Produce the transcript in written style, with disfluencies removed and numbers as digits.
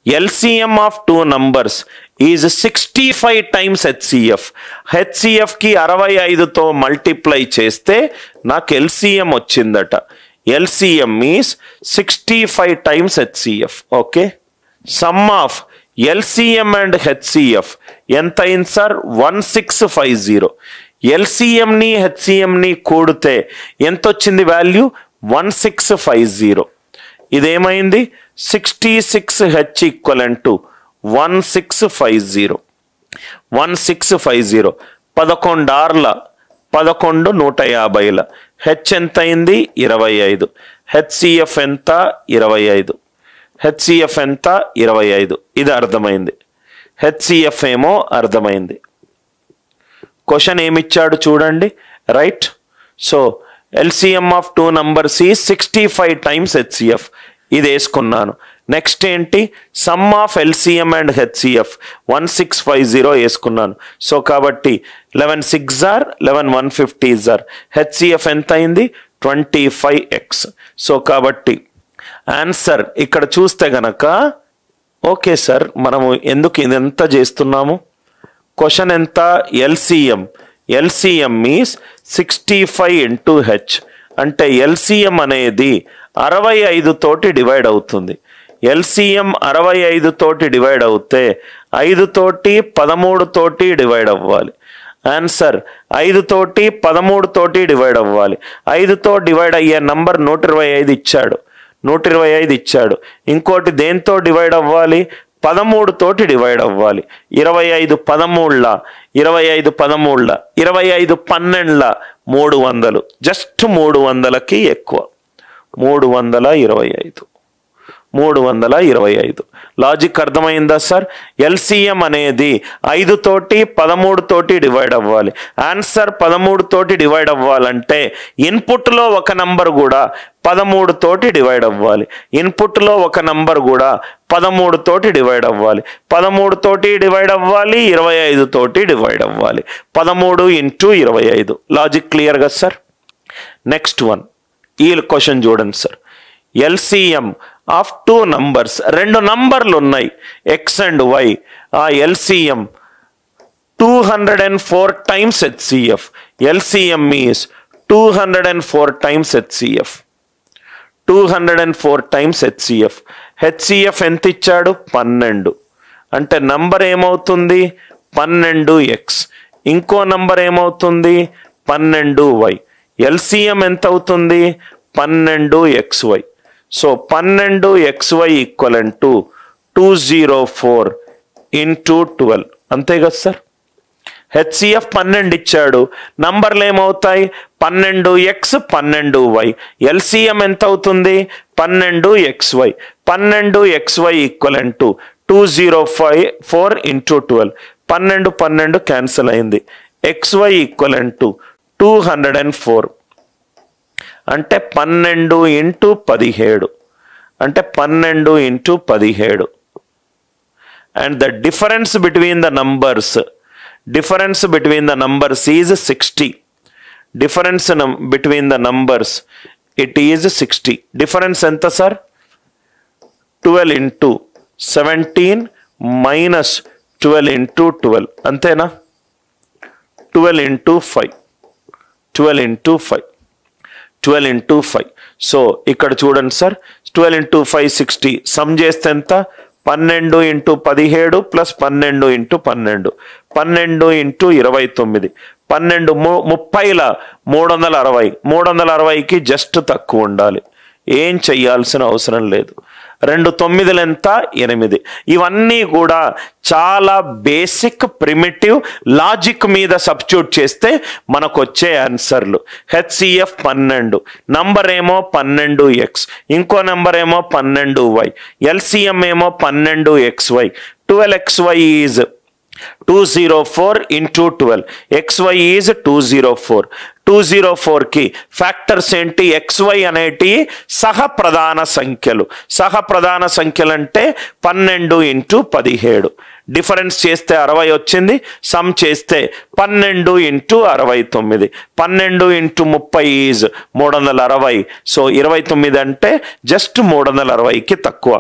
LCM of two numbers is 65 times HCF. HCF కి 65తో multiply చేస్తే నాకు LCM వచ్చిందట. LCM is 65 times HCF. Okay, some of LCM and HCF ఎంత అయింది sir? 1650. LCM ని HCM ని కూడితే ఎంత వచ్చింది వాల్యూ? 1650. ఇదేమైంది? 66H equivalent to 1650. 1650 11 ఆర్ల 11 150ల హెచ్ ఎంత అయింది? 25. HCF ఎంత? 25. HCF ఎంత? 25. ఇది అర్థమైంది. HCF ఏమో అర్థమైంది. క్వశ్చన్ ఏమిచ్చాడు చూడండి, right? So LCM of two numbers ఈ 65 times HCF. ఇది వేసుకున్నాను. నెక్స్ట్ ఏంటి? Some of LCM and HCF 1650 వేసుకున్నాను. సో కాబట్టి 11 6 ఆర్ 11 150 ఆర్ HCF ఎంత అయింది? 25x. సో కాబట్టి ఆన్సర్ ఇక్కడ చూస్తే గనక ఓకే సార్, మనము ఎందుకు ఇదంతా చేస్తున్నాము? క్వశ్చన్ ఎంత? LCM is 65 into H. అంటే LCM అనేది 65 తోటి డివైడ్ అవుతుంది. LCM 65 తోటి డివైడ్ అవుతే 5 తోటి 13 తోటి డివైడ్ అవ్వాలి. ఆన్సర్ 5 తోటి 13 తోటి డివైడ్ అవ్వాలి. 5తో డివైడ్ అయ్యే నంబర్ 125 ఇచ్చాడు. 125 ఇచ్చాడు. ఇంకోటి దేంతో డివైడ్ అవ్వాలి? 13 తోటి డివైడ్ అవ్వాలి. 25 13ల 25 13ల 25 12ల 300. జస్ట్ 300కి ఎక్కువ. 325. లాజిక్ అర్థమైందా సార్? LCM అనేది 5 తోటి 13 తోటి డివైడ్ అవ్వాలి. ఆన్సర్ 13 తోటి డివైడ్ అవ్వాలంటే ఇన్పుట్లో ఒక నంబర్ కూడా 13 తోటి డివైడ్ అవ్వాలి. ఇన్పుట్లో ఒక నంబర్ కూడా 13 తోటి డివైడ్ అవ్వాలి. 13 తోటి డివైడ్ అవ్వాలి, 25 తోటి డివైడ్ అవ్వాలి. 13 into 25. లాజిక్ క్లియర్ కదా సార్? నెక్స్ట్ వన్, ఈ క్వశ్చన్ చూడండి sir. LCM of two numbers, రెండు నంబర్లు ఉన్నాయి X అండ్ Y. ఆ LCM 204 times HCF. LCM is 204 times HCF. 204 times HCF. HCF ఎంత ఇచ్చాడు? 12. అంటే నంబర్ ఏమవుతుంది? 12x. ఇంకో నంబర్ ఏమవుతుంది? 12y. LCM ఎంత అవుతుంది? 12xy. So 12xy equivalent to 204 into 12. అంతే కదా సార్? HCF 12 ఇచ్చాడు. నంబర్లు ఏమవుతాయి? 12x 12y. LCM ఎంత అవుతుంది? 12xy. 12xy equivalent to 204 into 12. 12 12 cancel అయింది. xy equivalent to 204. అంటే 12 into 17. అంటే 12 into 17. And the difference between the numbers is 60. Difference between the numbers, it is 60. Difference ఎంత సార్? 12 into 17 minus 12 into 12. అంతేనా? 12 into 5. 12 into 5. 12 into 5. So ఇక్కడ చూడండి sir, 12 into 5 60. Some చేస్తే ఎంత? 12 into 17 plus 12 into 12. 12 into 29. 12 30ల 360. 360కి just తక్కువ ఉండాలి. ఏం చెయ్యాల్సిన అవసరం లేదు. 2 9లు ఎంత? 8. ఇవన్నీ కూడా చాలా బేసిక్ ప్రిమిటివ్ లాజిక్ మీద సబ్స్టిట్యూట్ చేస్తే మనకు వచ్చే ఆన్సర్లు. HCF 12, నంబర్ ఏమో 12x, ఇంకో నంబర్ ఏమో 12y, LCM ఏమో 12xy. 12xy is 204 into 12. XY is 204. 204కి ఫ్యాక్టర్స్ ఏంటి? XY అనేటి సహప్రధాన సంఖ్యలు. సహప్రధాన సంఖ్యలు అంటే 12 into 17. డిఫరెన్స్ చేస్తే 60 వచ్చింది. సమ్ చేస్తే 12 into 69. 12 into 30 is 360. సో 29 అంటే జస్ట్ 360కి తక్కువ.